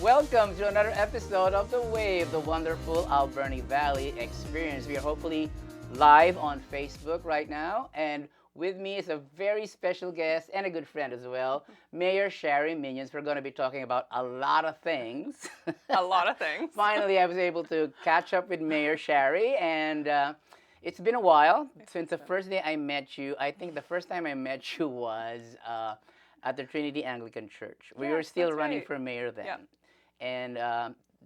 Welcome to another episode of The Wave, the Wonderful Alberni Valley Experience. We are hopefully live on Facebook right now, and with me is a very special guest and a good friend as well, Mayor Sharie Minions. We're going to be talking about a lot of things. A lot of things. Finally, I was able to catch up with Mayor Sharie, and it's been a while since the first day I met you. I think the first time I met you was at the Trinity Anglican Church. We were still running for mayor then. Yeah. And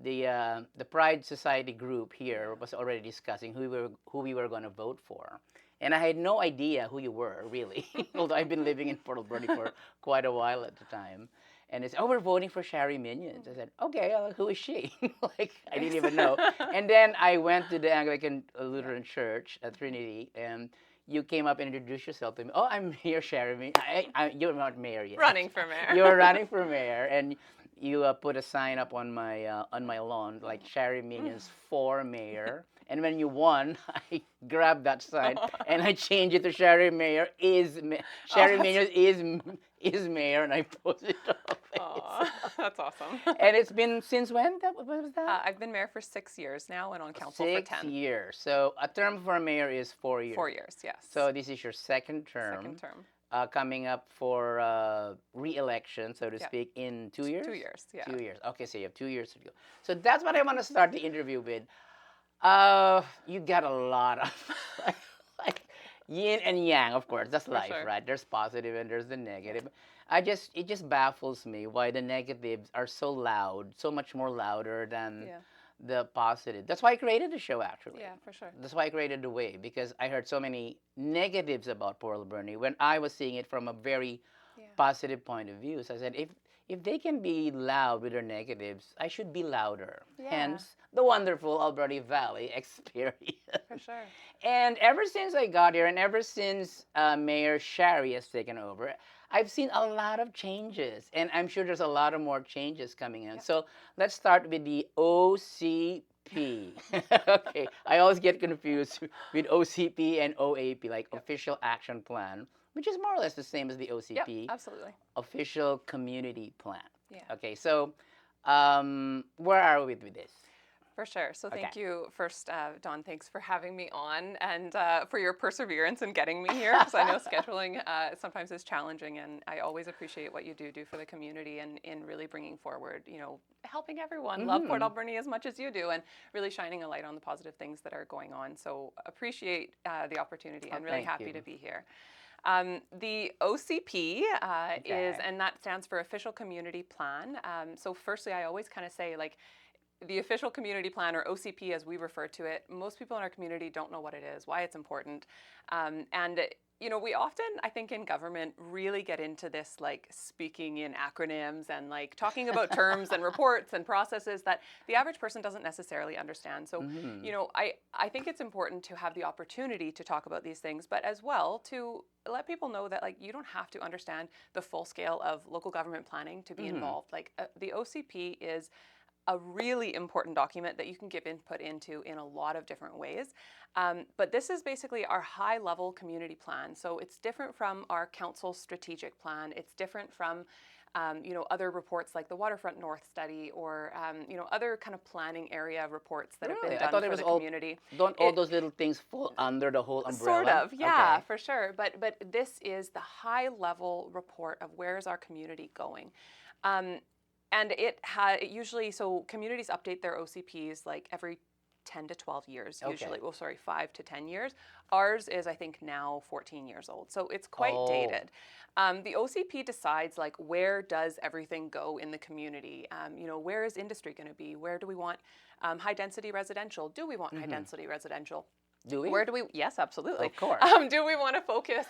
the Pride Society group here was already discussing who we were going to vote for. And I had no idea who you were, really, although I've been living in Port Alberni for quite a while at the time. And it's, oh, we're voting for Sharie Minions. I said, okay, who is she? Like, I didn't even know. And then I went to the Anglican Lutheran Church at Trinity, and you came up and introduced yourself to me. Oh, I'm Mayor Sharie Minions. You're not mayor yet. Running for mayor. You're running for mayor, and you put a sign up on my lawn, like Sharie Minions for mayor. And when you won, I grabbed that sign and I changed it to Sharie Minions is mayor, and I posted it on Facebook. That's awesome. And it's been since when? What was that? I've been mayor for 6 years now and on council for 10. 6 years. So a term for a mayor is 4 years. 4 years, yes. So this is your second term. Second term. Coming up for re-election, so to speak, in 2 years? 2 years, yeah. 2 years. Okay, so you have 2 years to go. So that's what I want to start the interview with. You got a lot of like yin and yang, of course. That's life, right? There's positive and there's the negative. It just baffles me why the negatives are so loud, so much more louder than the positive. That's why I created the show, actually. Yeah, for sure. That's why I created The Wave, because I heard so many negatives about Port Alberni when I was seeing it from a very positive point of view. So I said, if they can be loud with their negatives, I should be louder. Yeah. Hence, the Wonderful Alberni Valley Experience. For sure. And ever since I got here, and ever since Mayor Sharie has taken over, I've seen a lot of changes. And I'm sure there's a lot of more changes coming in. So let's start with the OCP. Okay, I always get confused with OCP and OAP, like Official Action Plan, which is more or less the same as the OCP. Yep, absolutely. Official Community Plan. Yeah. Okay, so where are we with this? For sure. So thank you first, Don, thanks for having me on and for your perseverance in getting me here, because I know scheduling sometimes is challenging, and I always appreciate what you do for the community and in really bringing forward, helping everyone love Port Alberni as much as you do and really shining a light on the positive things that are going on. So appreciate the opportunity and really happy to be here. The OCP is, and that stands for Official Community Plan. So firstly, I always kind of say, like, the Official Community Plan, or OCP as we refer to it, most people in our community don't know what it is, why it's important. And we often, I think, in government really get into this, like, speaking in acronyms and, like, talking about terms and reports and processes that the average person doesn't necessarily understand. So, I think it's important to have the opportunity to talk about these things, but as well to let people know that, like, you don't have to understand the full scale of local government planning to be involved. Like, the OCP is a really important document that you can give input into in a lot of different ways. But this is basically our high-level community plan. So it's different from our council strategic plan. It's different from other reports like the Waterfront North study or other kind of planning area reports that have been done for the community. Don't all those little things fall under the whole umbrella? Sort of, yeah, for sure. But this is the high-level report of where is our community going. And it usually, so communities update their OCPs like every 10 to 12 years, usually. Well, sorry, 5 to 10 years. Ours is, I think, now 14 years old. So it's quite dated. The OCP decides, like, where does everything go in the community? Where is industry going to be? Where do we want high-density residential? Do we want high-density residential? Do we? Where do we? Yes, absolutely. Of course. Do we want to focus,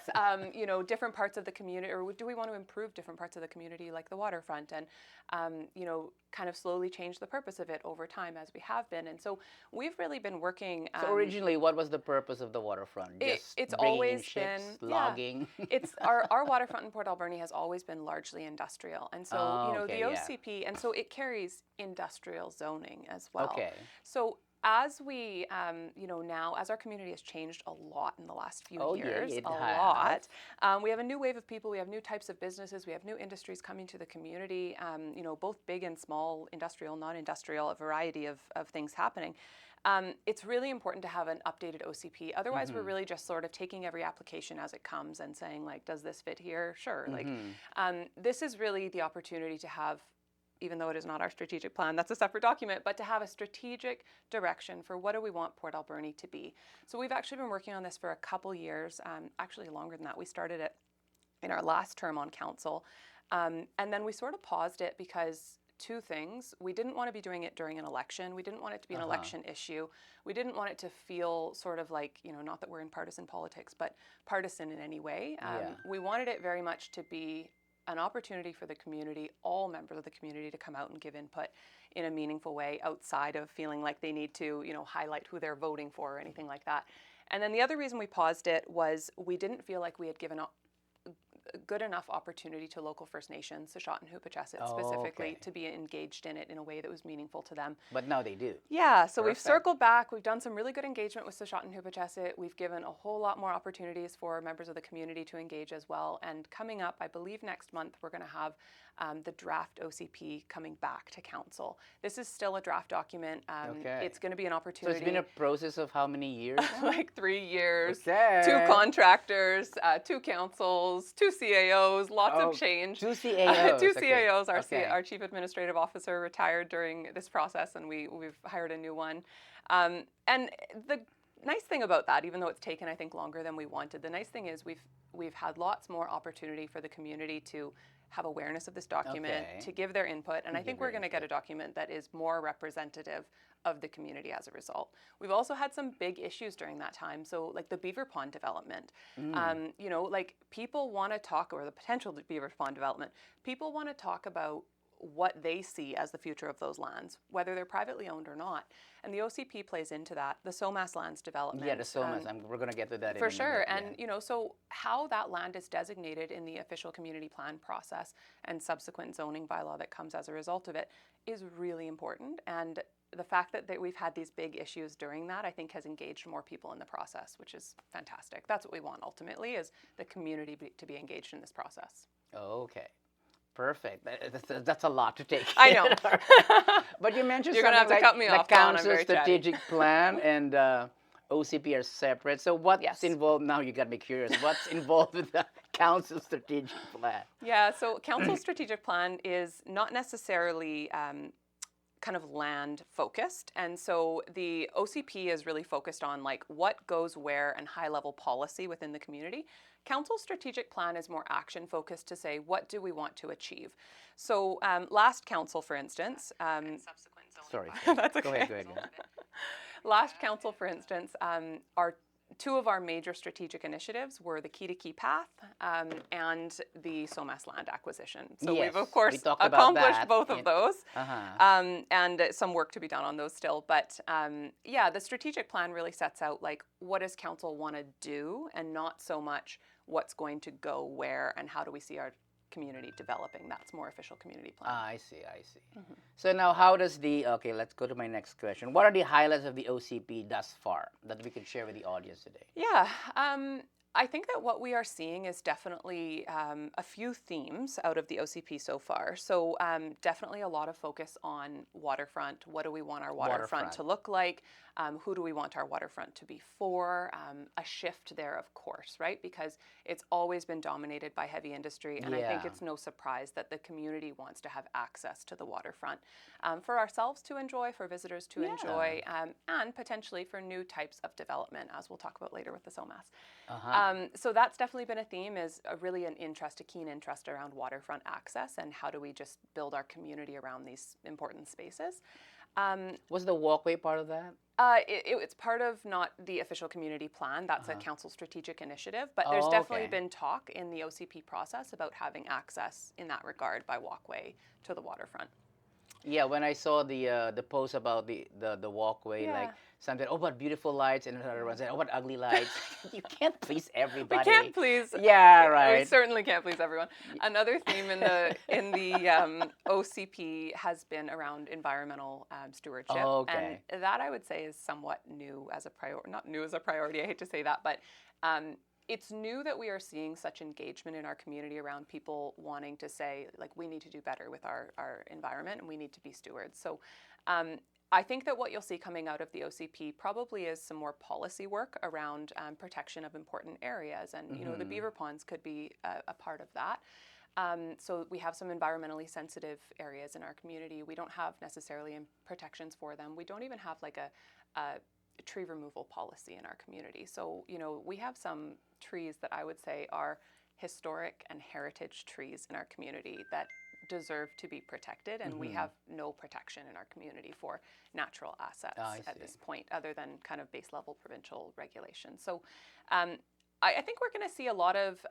different parts of the community, or do we want to improve different parts of the community, like the waterfront, and kind of slowly change the purpose of it over time, as we have been? And so we've really been working. So originally, what was the purpose of the waterfront? It's always been logging. It's our waterfront in Port Alberni has always been largely industrial, and so the OCP, and so it carries industrial zoning as well. Okay. So as we, now as our community has changed a lot in the last few years, it a has. lot, we have a new wave of people, we have new types of businesses, we have new industries coming to the community, both big and small, industrial, non-industrial, a variety of things happening. It's really important to have an updated OCP. Otherwise, we're really just sort of taking every application as it comes and saying, like, does this fit here? Sure. This is really the opportunity to have, even though it is not our strategic plan, that's a separate document, but to have a strategic direction for what do we want Port Alberni to be. So we've actually been working on this for a couple years, actually longer than that. We started it in our last term on council. And then we sort of paused it because two things. We didn't want to be doing it during an election. We didn't want it to be an election issue. We didn't want it to feel sort of like, not that we're in partisan politics, but partisan in any way. We wanted it very much to be an opportunity for the community, all members of the community, to come out and give input in a meaningful way outside of feeling like they need to, highlight who they're voting for or anything like that. And then the other reason we paused it was we didn't feel like we had given good enough opportunity to local First Nations, Sechat and Huipachesset specifically, to be engaged in it in a way that was meaningful to them. But now they do. Yeah, so we've circled back. We've done some really good engagement with Sechat and Huipachesset. We've given a whole lot more opportunities for members of the community to engage as well. And coming up, I believe next month, we're going to have the draft OCP coming back to council. This is still a draft document. It's going to be an opportunity. So it's been a process of how many years? Like 3 years, Okay. 2 contractors, 2 councils, 2 CAOs, lots of change. 2 CAOs. 2 CAOs. Our chief administrative officer retired during this process, and we've hired a new one. And the nice thing about that, even though it's taken, I think, longer than we wanted, the nice thing is we've had lots more opportunity for the community to have awareness of this document, to give their input, and I think we're going to get a document that is more representative of the community as a result. We've also had some big issues during that time, so like the beaver pond development. People want to talk, or the potential beaver pond development, people want to talk about what they see as the future of those lands, whether they're privately owned or not. And the OCP plays into that. The SOMAS lands development. Yeah, the SOMAS. We're going to get to that in a minute. For sure. And, so how that land is designated in the official community plan process and subsequent zoning bylaw that comes as a result of it is really important. And the fact that we've had these big issues during that, I think, has engaged more people in the process, which is fantastic. That's what we want ultimately, is the community to be engaged in this process. Okay. Perfect. That's a lot to take. I know. But you mentioned You're gonna have to cut me off, the Don. I'm council very strategic plan and OCP are separate. So what's involved now? You got me curious. What's involved with the council strategic plan? Yeah. So council strategic plan is not necessarily kind of land focused, and so the OCP is really focused on like what goes where and high level policy within the community. Council strategic plan is more action focused to say what do we want to achieve. So last council, for instance, Sorry. That's okay. Go ahead. Last council, for instance, two of our major strategic initiatives were the Key to Key Path and the SOMAS land acquisition. So Yes, we've, of course, we talked about accomplished that. both of those, and some work to be done on those still. But the strategic plan really sets out like what does council want to do, and not so much what's going to go where and how do we see our community developing. That's more official community plan. I see. So now how does let's go to my next question. What are the highlights of the OCP thus far that we can share with the audience today? Yeah, I think that what we are seeing is definitely a few themes out of the OCP so far. So definitely a lot of focus on waterfront. What do we want our waterfront to look like? Who do we want our waterfront to be for? A shift there, of course, right? Because it's always been dominated by heavy industry, and I think it's no surprise that the community wants to have access to the waterfront for ourselves to enjoy, for visitors to enjoy, and potentially for new types of development, as we'll talk about later with the SOMAS. So that's definitely been a theme, is really a keen interest around waterfront access and how do we just build our community around these important spaces. Was the walkway part of that? It's part of not the official community plan. That's a council strategic initiative, but there's definitely been talk in the OCP process about having access in that regard by walkway to the waterfront. Yeah, when I saw the post about the walkway, like some said, "Oh, what beautiful lights," and another one said, "Oh, what ugly lights." You can't please We everybody. can't please. Yeah, We right. certainly can't please everyone. Another theme in the OCP has been around environmental stewardship, Okay. and that I would say is somewhat new as a priority. Not new as a priority. I hate to say that, but it's new that we are seeing such engagement in our community around people wanting to say, like, we need to do better with our environment and we need to be stewards. So I think that what you'll see coming out of the OCP probably is some more policy work around protection of important areas. And, the beaver ponds could be a part of that. So we have some environmentally sensitive areas in our community. We don't have necessarily protections for them. We don't even have like a tree removal policy in our community. So, we have some trees that I would say are historic and heritage trees in our community that deserve to be protected, and we have no protection in our community for natural assets at this point, other than kind of base level provincial regulations. So I think we're going to see a lot of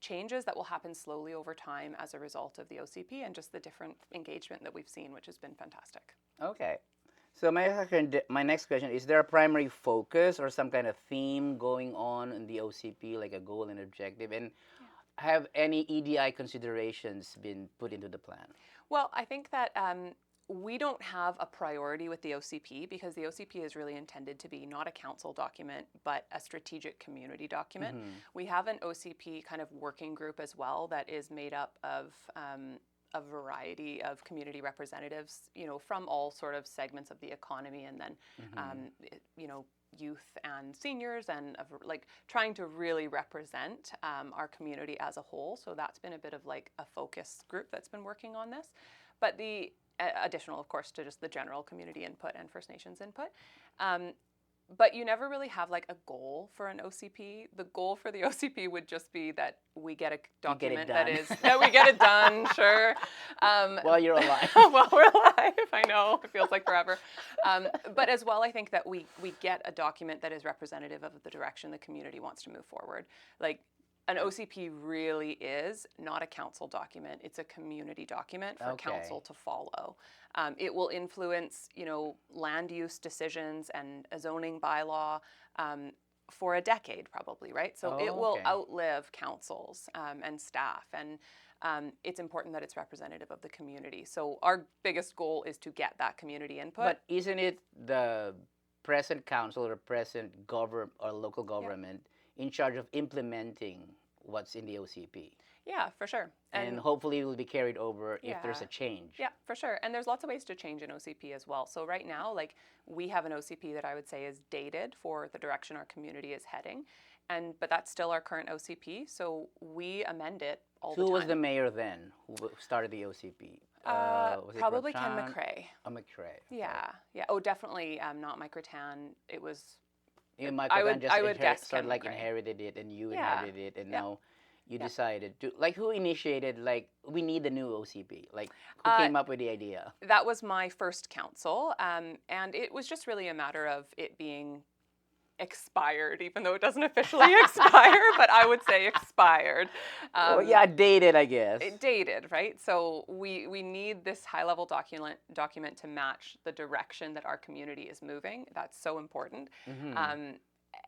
changes that will happen slowly over time as a result of the OCP and just the different engagement that we've seen, which has been fantastic. Okay. So my next question, is there a primary focus or some kind of theme going on in the OCP, like a goal and objective? And have any EDI considerations been put into the plan? Well, I think that we don't have a priority with the OCP because the OCP is really intended to be not a council document, but a strategic community document. We have an OCP kind of working group as well that is made up of a variety of community representatives, from all sort of segments of the economy, and then, youth and seniors, and like trying to really represent our community as a whole. So that's been a bit of like a focus group that's been working on this. But the additional, of course, to just the general community input and First Nations input. But you never really have like a goal for an OCP. The goal for the OCP would just be that we get a document that we get it done, sure. While you're alive. While we're alive, I know, it feels like forever. But as well, I think that we get a document that is representative of the direction the community wants to move forward. Like, an OCP really is not a council document. It's a community document for council to follow. It will influence, land use decisions and a zoning bylaw for a decade probably, right? So it will outlive councils and staff, and it's important that it's representative of the community. So our biggest goal is to get that community input. But isn't it the present council or present government or local government in charge of implementing what's in the OCP? Yeah, for sure. And hopefully it will be carried over if there's a change. Yeah, for sure. And there's lots of ways to change an OCP as well. So right now, like, we have an OCP that I would say is dated for the direction our community is heading. But that's still our current OCP. So we amend it all the time. Who was the mayor then who started the OCP? Was Probably it Ken Rotan? McCrae. Oh, McCrae. Yeah, yeah. Oh, definitely not Mike Rattan. It was... Mike I Rattan would guess sort of Ken like McCrae. inherited it, and you inherited it, and now you Yeah. decided to, like, who initiated, like, we need the new OCP? Like, who came up with the idea? That was my first council, and it was just really a matter of it being expired, even though it doesn't officially expire, but I would say expired. Well, yeah, dated, I guess. It dated, right? So we need this high-level document to match the direction that our community is moving. That's so important.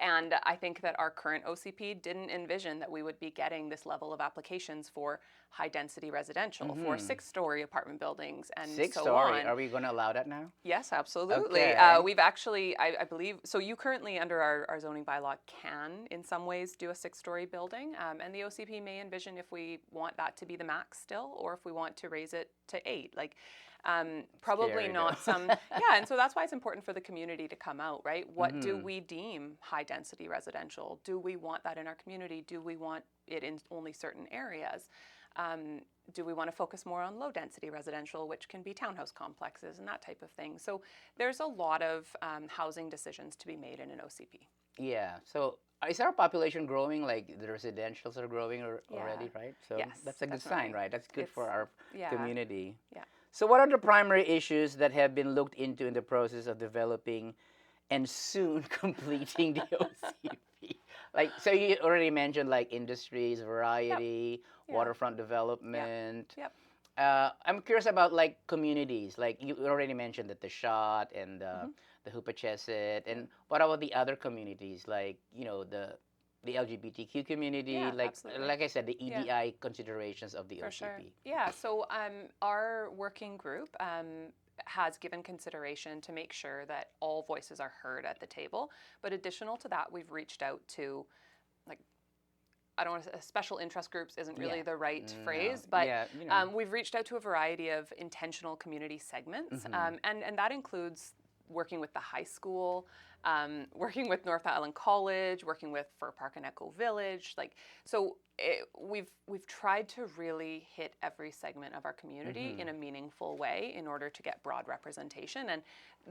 And I think that our current OCP didn't envision that we would be getting this level of applications for high-density residential, for six-story apartment buildings, and so on. Six-story. Are we going to allow that now? Yes, absolutely. Okay. We've actually, I believe, so you currently under our zoning bylaw can, in some ways, do a six-story building, and the OCP may envision if we want that to be the max still, or if we want to raise it to 8. Like, probably Scary, not though. some, and so that's why it's important for the community to come out, right? What do we deem high density residential? Do we want that in our community? Do we want it in only certain areas? Do we want to focus more on low density residential, which can be townhouse complexes and that type of thing? So there's a lot of housing decisions to be made in an OCP. Yeah. So is our population growing? Like, the residentials are growing already, right? So Yes, that's a good definitely. sign, right? That's good for our community. Yeah. So what are the primary issues that have been looked into in the process of developing and soon completing the OCP? Like, so you already mentioned, like, industries, variety, waterfront development. Yep. I'm curious about, like, communities. Like, you already mentioned that the shot and the Hupacheset, and what about the other communities, like the LGBTQ community, Yeah, absolutely. like I said, the Yeah. EDI considerations of the For sure. OCP. Yeah. So our working group has given consideration to make sure that all voices are heard at the table. But additional to that, we've reached out to, like, I don't want to say special interest groups isn't really Yeah. the right No. phrase, but Yeah. we've reached out to a variety of intentional community segments, and that includes working with the high school, working with North Island College, working with Fur Park and Echo Village, we've tried to really hit every segment of our community in a meaningful way in order to get broad representation. And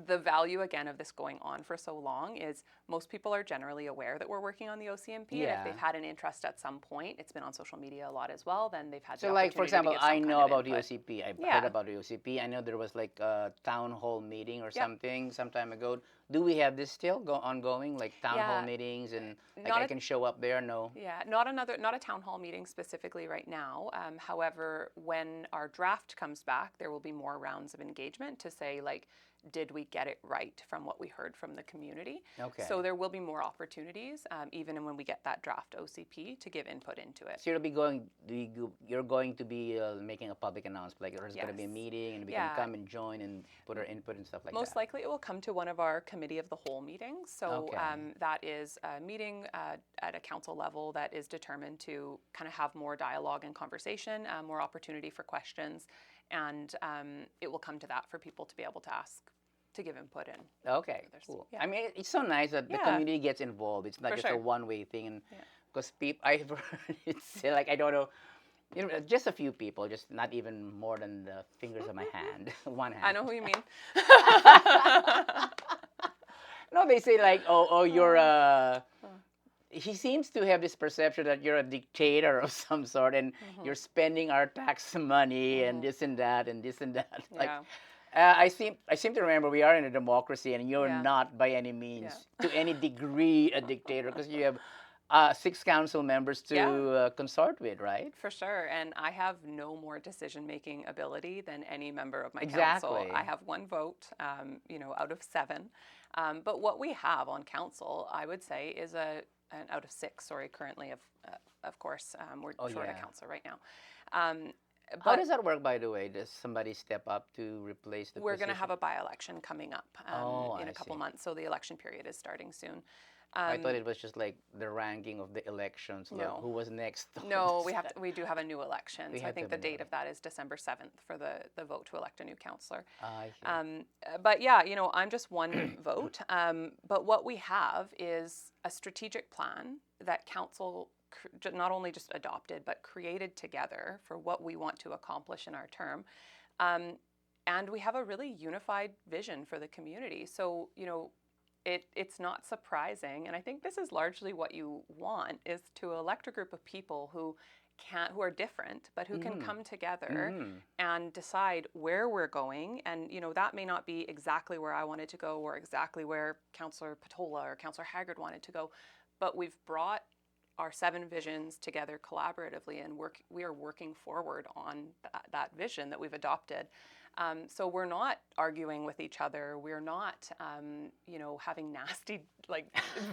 the value again of this going on for so long is most people are generally aware that we're working on the OCMP, and if Yeah. they've had an interest at some point, it's been on social media a lot as well, then they've had the So, like, for opportunity to example, give some I kind know of about the input. OCP. I've Yeah. heard about the OCP. I know there was like a town hall meeting or Yep. something some time ago. Do we have this still ongoing, like town hall Yeah. meetings, and like Not I a- can show up there? No. Yeah, not a town hall meeting specifically right now. However, when our draft comes back, there will be more rounds of engagement to say, like, did we get it right from what we heard from the community? Okay. So there will be more opportunities, even when we get that draft OCP, to give input into it. So you're going to be making a public announcement, like there's going to be a Yes. meeting, and we Yeah. can come and join and put our input and stuff like Most that. likely it will come to one of our committee of the whole meetings. So Okay. that is a meeting at a council level that is determined to kind of have more dialogue and conversation, more opportunity for questions, and it will come to that for people to be able to ask, to give input in. Okay, Others. cool. Yeah. I mean, it's so nice that the Yeah. community gets involved. It's not For just a sure. one-way thing, and Yeah. because I've heard it's like I don't know, just a few people, just not even more than the fingers of my hand, one hand. I know who you mean. No, they say like, oh, you're he seems to have this perception that you're a dictator of some sort, and you're spending our tax money and this and that and this and that. Like, Yeah. I seem to remember we are in a democracy, and you're Yeah. not by any means Yeah. to any degree a dictator, because you have 6 council members to consort with, right? For sure, and I have no more decision-making ability than any member of my Exactly. council. I have one vote, out of 7. But what we have on council, I would say, is an out of 6. Sorry, currently, of course, we're short a Yeah. council right now. How does that work, by the way? Does somebody step up to replace the We're going to position? have a by-election coming up in I a couple see. months, so the election period is starting soon. I thought it was just like the ranking of the elections, like No. who was next. on No, the we do have a new election. We So I have to think have the a new date of that is December 7th for the vote to elect a new councillor. I see. But yeah, I'm just one vote. But what we have is a strategic plan that council not only just adopted, but created together for what we want to accomplish in our term. And we have a really unified vision for the community. So, it's not surprising, and I think this is largely what you want, is to elect a group of people who are different, but who can come together and decide where we're going. And that may not be exactly where I wanted to go, or exactly where Councillor Patola or Councillor Haggard wanted to go, but we've brought our 7 visions together collaboratively, and we are working forward on that vision that we've adopted. So we're not arguing with each other. We're not, having nasty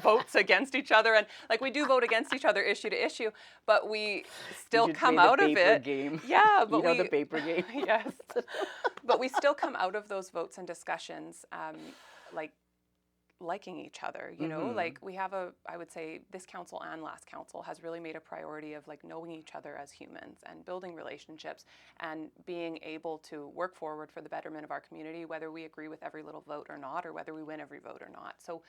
votes against each other. And we do vote against each other issue to issue, but we still should come play the out of paper it. game. Yeah, but the paper game. Yes, but we still come out of those votes and discussions liking each other, we have I would say this council and last council has really made a priority of knowing each other as humans and building relationships and being able to work forward for the betterment of our community, whether we agree with every little vote or not, or whether we win every vote or not. So,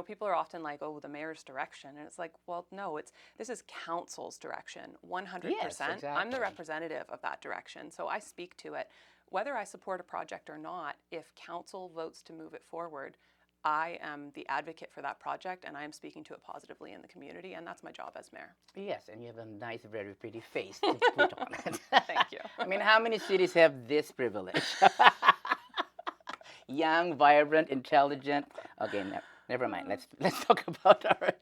people are often like, oh, the mayor's direction. And it's like, well, no, this is council's direction, 100%. Yes, I'm the exactly. representative of that direction. So I speak to it. Whether I support a project or not, if council votes to move it forward, I am the advocate for that project, and I am speaking to it positively in the community, and that's my job as mayor. Yes, and you have a nice, very pretty face to put on it. Thank you. I mean, how many cities have this privilege? Young, vibrant, intelligent. Okay, never mind. Let's talk about our.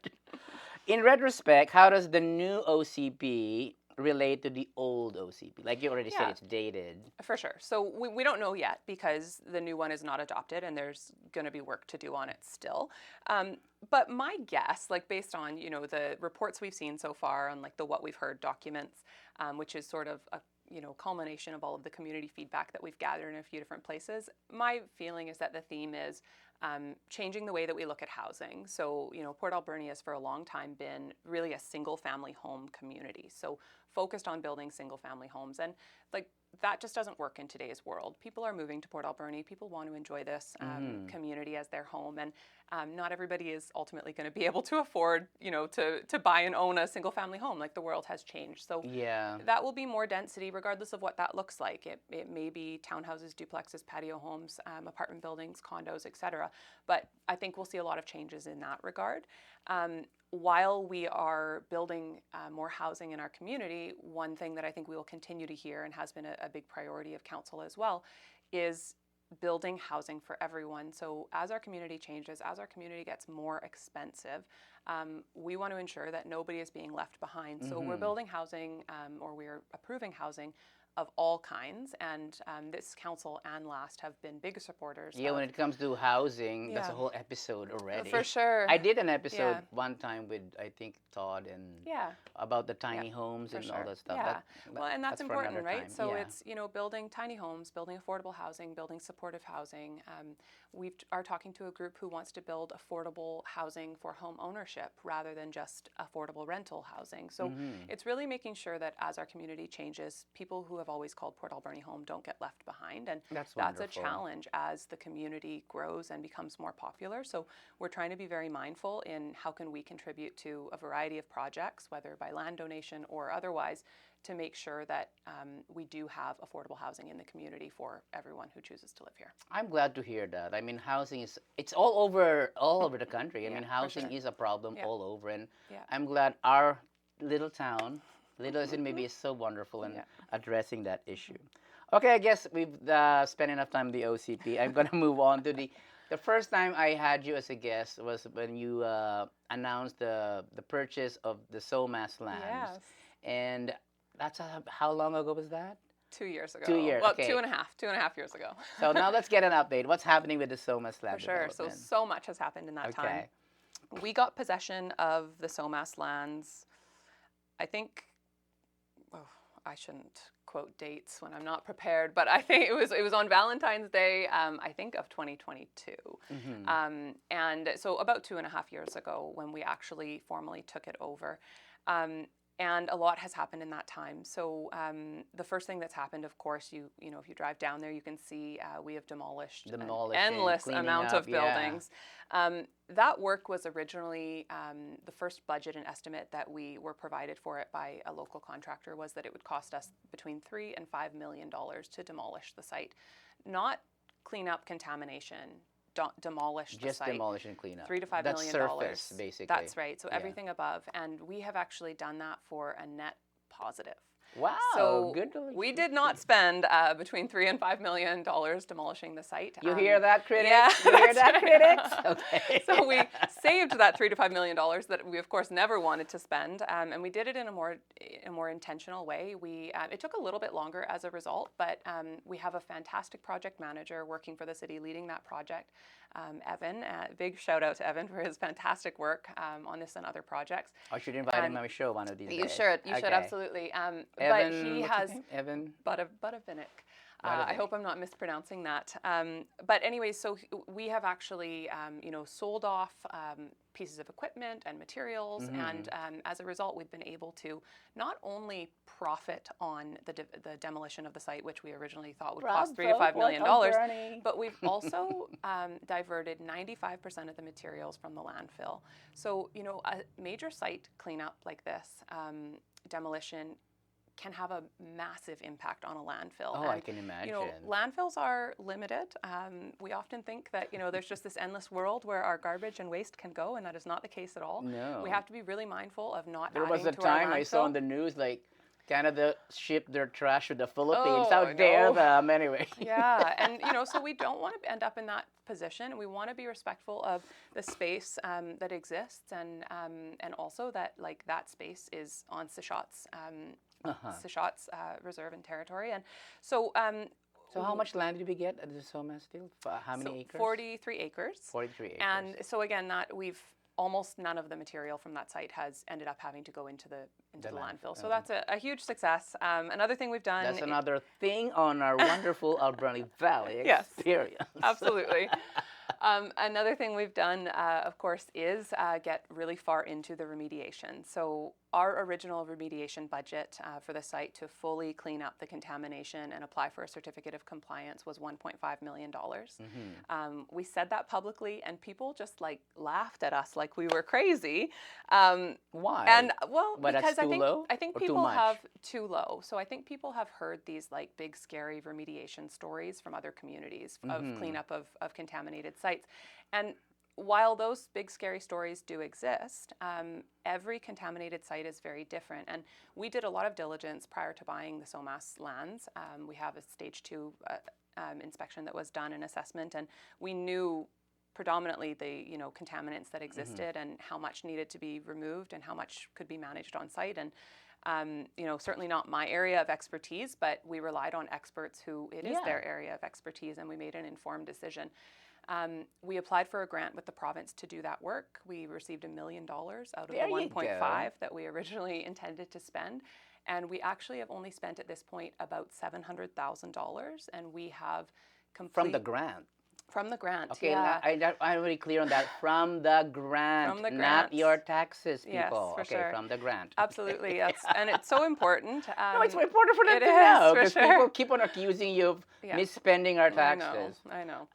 In retrospect, how does the new OCP relate to the old OCP? Like you already said, Yeah. it's dated. For sure. So we don't know yet because the new one is not adopted and there's going to be work to do on it still. But my guess, like based on, the reports we've seen so far on like the what we've heard documents, which is sort of a culmination of all of the community feedback that we've gathered in a few different places. My feeling is that the theme is changing the way that we look at housing. So, Port Alberni has for a long time been really a single family home community. So focused on building single family homes. And like that just doesn't work in today's world. People are moving to Port Alberni. People want to enjoy this community as their home. And not everybody is ultimately going to be able to afford, to buy and own a single family home. Like the world has changed. So Yeah. that will be more density regardless of what that looks like. It may be townhouses, duplexes, patio homes, apartment buildings, condos, etc. But I think we'll see a lot of changes in that regard. While we are building more housing in our community, one thing that I think we will continue to hear and has been a big priority of council as well is building housing for everyone. So as our community changes, as our community gets more expensive, we want to ensure that nobody is being left behind. So we're building housing or we're approving housing of all kinds, and this council and last have been big supporters. Yeah, when it comes to housing, that's a Yeah. whole episode already. For sure. I did an episode Yeah. one time with, I think, Todd and Yeah. about the tiny Yeah, homes for and sure. all that stuff. Yeah. Well, and that's for important, another right? time. So Yeah. it's, building tiny homes, building affordable housing, building supportive housing. We are talking to a group who wants to build affordable housing for home ownership rather than just affordable rental housing. So it's really making sure that as our community changes, people who have always called Port Alberni home don't get left behind. And That's a wonderful. challenge as the community grows and becomes more popular. So we're trying to be very mindful in how can we contribute to a variety of projects, whether by land donation or otherwise, to make sure that we do have affordable housing in the community for everyone who chooses to live here. I'm glad to hear that. I mean, housing is, it's all over the country. I mean, for housing sure. is a problem Yeah. all over, and Yeah. I'm glad our little town, little as it maybe, is so wonderful in Yeah. addressing that issue. Okay, I guess we've spent enough time in the OCP. I'm gonna move on to the first time I had you as a guest was when you announced the purchase of the SOMAS lands, Yes. and that's how long ago was that? 2 years ago. 2 years, Well, okay. 2.5 years ago. So now let's get an update. What's happening with the SOMAS land For sure. So development? much has happened in that Okay. time. We got possession of the SOMAS lands, I think, I shouldn't quote dates when I'm not prepared, but I think it was on Valentine's Day, I think of 2022. And so about 2.5 years ago when we actually formally took it over. And a lot has happened in that time. So the first thing that's happened, of course, if you drive down there, you can see we have demolished an endless cleaning amount up, of buildings. That work was originally the first budget and estimate that we were provided for it by a local contractor was that it would cost us between $3 and $5 million to demolish the site, not clean up contamination. Demolish the Just site. demolish and clean up. $3 to $5 That's million. surface, basically. That's right. So Yeah. everything above, and we have actually done that for a net positive. Wow. So good. we did not spend between $3 and $5 million demolishing the site. You hear that, critics? Yeah, You hear that, that's critics? right. Okay. So we saved that $3 to $5 million that we, of course, never wanted to spend, and we did it in a more intentional way. It took a little bit longer as a result, but we have a fantastic project manager working for the city leading that project, Evan. Big shout out to Evan for his fantastic work on this and other projects. I should invite him on my show one of these days. You should Okay. absolutely. Evan, but he what's has his name? Evan. Butavinic. I hope I'm not mispronouncing that. But anyways, so we have actually, sold off pieces of equipment and materials, and as a result, we've been able to not only profit on the demolition of the site, which we originally thought would cost $3 to $5 million, but we've also diverted 95% of the materials from the landfill. So, a major site cleanup like this, demolition, can have a massive impact on a landfill. Oh, and, I can imagine. Landfills are limited. We often think that, there's just this endless world where our garbage and waste can go, and that is not the case at all. No. We have to be really mindful of not There adding was a to our time I saw landfill. on the news, like, Canada shipped their trash to the Philippines. Oh, How dare no. them, anyway. Yeah, and so we don't want to end up in that position. We want to be respectful of the space that exists, and also that that space is on Sachat's Sechat's reserve and territory. And so So how much land did we get at the Somas field? How many acres? 43 acres. 43 acres. And so again, that we've almost none of the material from that site has ended up having to go into the landfill. So that's a huge success. Another thing we've done. That's another thing on our wonderful Alberni Valley Experience. Yes, absolutely. Another thing we've done, of course, is get really far into the remediation. So our original remediation budget for the site to fully clean up the contamination and apply for a certificate of compliance was $1.5 million. We said that publicly, and people just like laughed at us like we were crazy. Why? And well, But because that's too low I think or too people much? have too low. So I think people have heard these like big scary remediation stories from other communities of cleanup of contaminated sites. And while those big scary stories do exist, every contaminated site is very different. And we did a lot of diligence prior to buying the Somas lands. We have a stage 2 inspection that was done, an assessment, and we knew predominantly the contaminants that existed and how much needed to be removed and how much could be managed on site. And certainly not my area of expertise, but we relied on experts who it is their area of expertise, and we made an informed decision. We applied for a grant with the province to do that work. We received $1 million out of the 1.5 that we originally intended to spend. And we actually have only spent at this point about $700,000, and we have From the grant. From the grant, Okay, yeah. I'm really clear on that. From the grant, From the not grant. your taxes, people. Yes, for okay, sure. from the grant. Absolutely, and it's so important. No, it's important for them it to is, know, for because sure. people keep on accusing you of misspending our taxes. I know.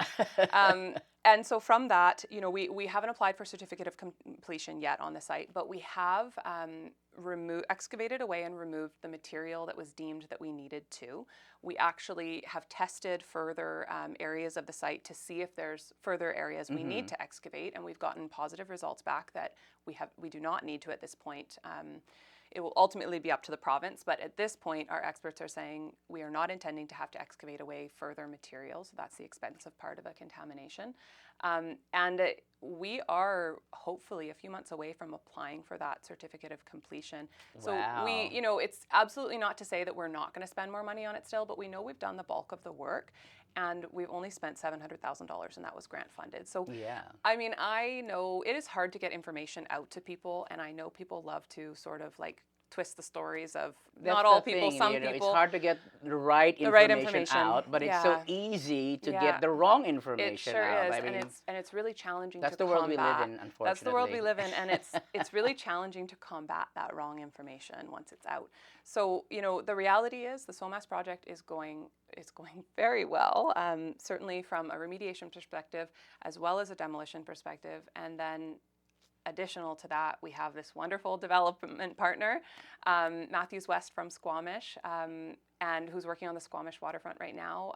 And so from that, we haven't applied for certificate of completion yet on the site, but we have excavated away and removed the material that was deemed that we needed to. We actually have tested further areas of the site to see if there's further areas we need to excavate, and we've gotten positive results back that we do not need to at this point. It will ultimately be up to the province, but at this point, our experts are saying we are not intending to have to excavate away further materials. So that's the expensive part of a contamination. And we are hopefully a few months away from applying for that certificate of completion. So it's absolutely not to say that we're not going to spend more money on it still, but we know we've done the bulk of the work. And we've only spent $700,000, and that was grant funded. So, I mean, I know it is hard to get information out to people, and I know people love to sort of like twist the stories of not all people, some people. It's hard to get the right information out, but it's so easy to get the wrong information out. It sure is, I mean, and it's really challenging to combat. That's the world we live in, unfortunately. That's the world we live in, and it's really challenging to combat that wrong information once it's out. So, the reality is the Somas project is going very well, certainly from a remediation perspective as well as a demolition perspective. And then additional to that, we have this wonderful development partner, Matthews West from Squamish, and who's working on the Squamish waterfront right now.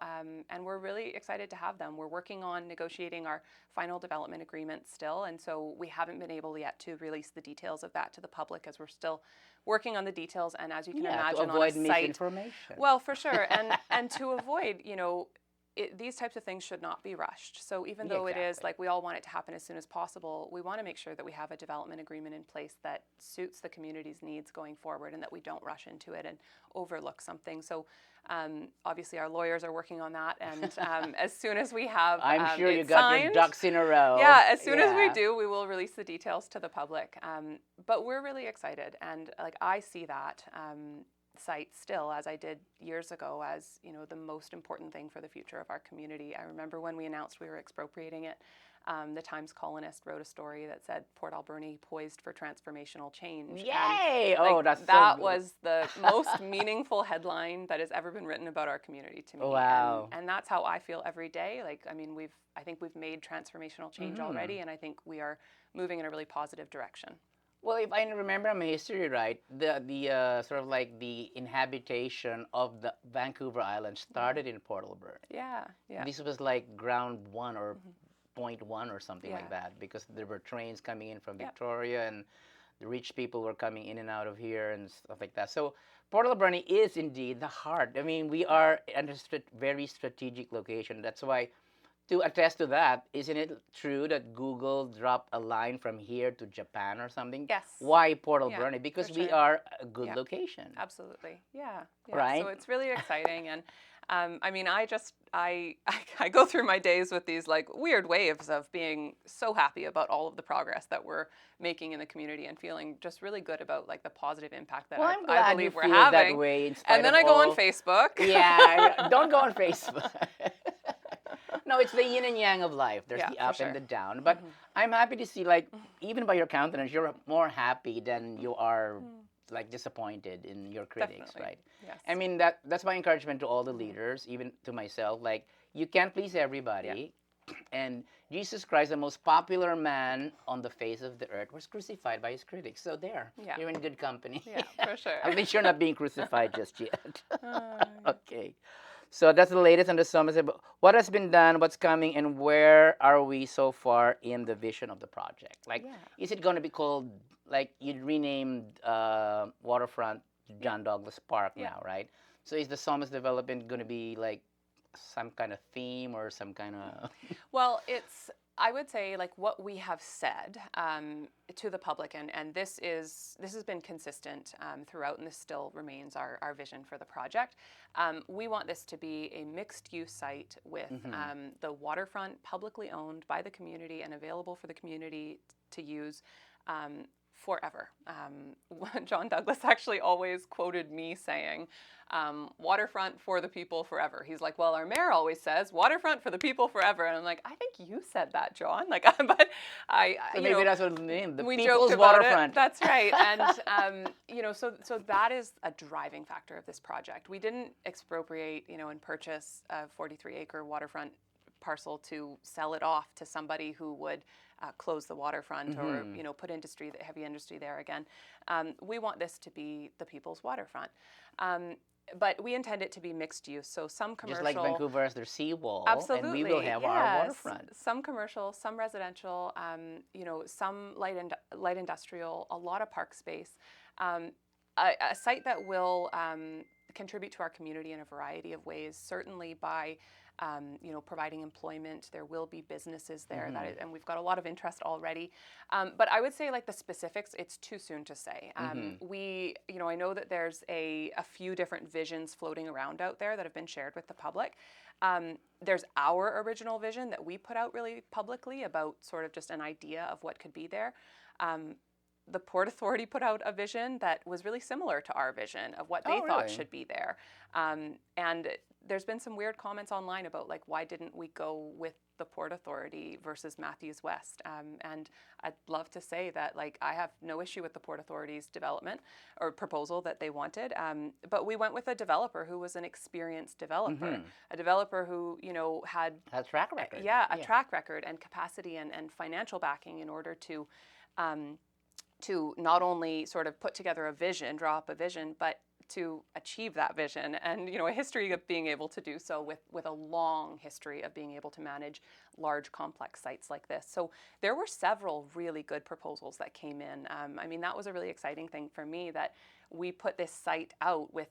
And we're really excited to have them. We're working on negotiating our final development agreement still, and so we haven't been able yet to release the details of that to the public, as we're still working on the details. And as you can imagine, to avoid on a site, misinformation. Well, for sure, and to avoid, these types of things should not be rushed. So even though it is like we all want it to happen as soon as possible, we want to make sure that we have a development agreement in place that suits the community's needs going forward, and that we don't rush into it and overlook something. So obviously our lawyers are working on that, and as soon as we have I'm sure you it got signed, your ducks in a row. Yeah, as soon as we do, we will release the details to the public. But we're really excited, and like I see that site still, as I did years ago, as the most important thing for the future of our community. I remember when we announced we were expropriating it, the Times Colonist wrote a story that said Port Alberni poised for transformational change. Yay! And, that was the most meaningful headline that has ever been written about our community to me. Wow! And that's how I feel every day. I think we've made transformational change already, and I think we are moving in a really positive direction. Well, if I remember my history right, the sort of like the inhabitation of the Vancouver Island started in Port Alberni. Yeah. This was like ground one or point one or something like that, because there were trains coming in from Victoria, and the rich people were coming in and out of here and stuff like that. So Port Alberni is indeed the heart. I mean, we are at a very strategic location. That's why to attest to that, isn't it true that Google dropped a line from here to Japan or something? Yes. Why Port Yeah, Alberni? for Because we sure. are a good Yeah. location, Absolutely. Yeah. Yeah. So right? it's really exciting. And I mean, I go through my days with these like weird waves of being so happy about all of the progress that we're making in the community and feeling just really good about like the positive impact that Well, I'm I glad you believe we're feel that having. way in And spite then of I go on all. Facebook. Yeah, don't go on Facebook. No, it's the yin and yang of life. There's Yeah, the for up and sure. the down. But I'm happy to see, like, even by your countenance, you're more happy than you are, like, disappointed in your critics, Definitely. right? Yes. I mean, that's my encouragement to all the leaders, even to myself. Like, you can't please Yeah. everybody. And Jesus Christ, the most popular man on the face of the earth, was crucified by his critics. So there, Yeah. you're in good company. Yeah, for sure. At least you're not being crucified just yet. Uh, Okay. So that's the latest on the summit. What has been done, what's coming, and where are we so far in the vision of the project? Like, yeah. is it going to be called, like, you renamed Waterfront John Douglas Park Yeah. now, right? So is the Summit development going to be like some kind of theme or some kind of. Well, I would say like what we have said to the public, and this has been consistent throughout, and this still remains our vision for the project. We want this to be a mixed-use site with the waterfront publicly owned by the community and available for the community to use. Forever. John Douglas actually always quoted me saying, waterfront for the people forever. He's like, well, our mayor always says waterfront for the people forever. And I'm like, I think you said that, John. Like, but So maybe that's what it's named, the we People's joked about Waterfront. it. That's right. And, so that is a driving factor of this project. We didn't expropriate, and purchase a 43-acre waterfront parcel to sell it off to somebody who would close the waterfront or put heavy industry there again. We want this to be the people's waterfront. But we intend it to be mixed use, so some commercial. Just like Vancouver has their seawall, Absolutely, and we will have our waterfront. Some commercial, some residential, some light industrial, a lot of park space. A site that will contribute to our community in a variety of ways, certainly by providing employment. There will be businesses there, and we've got a lot of interest already. But I would say, like the specifics, it's too soon to say. I know that there's a few different visions floating around out there that have been shared with the public. There's our original vision that we put out really publicly about sort of just an idea of what could be there. The Port Authority put out a vision that was really similar to our vision of what they thought should be there. And there's been some weird comments online about like, why didn't we go with the Port Authority versus Matthews West? And I'd love to say that like, I have no issue with the Port Authority's development or proposal that they wanted. But we went with a developer who was an experienced developer, a developer who, had a track record. A track record and capacity and financial backing in order to not only sort of put together a vision, draw up a vision, but to achieve that vision, and a history of being able to do so with a long history of being able to manage large complex sites like this. So there were several really good proposals that came in. I mean, that was a really exciting thing for me, that we put this site out with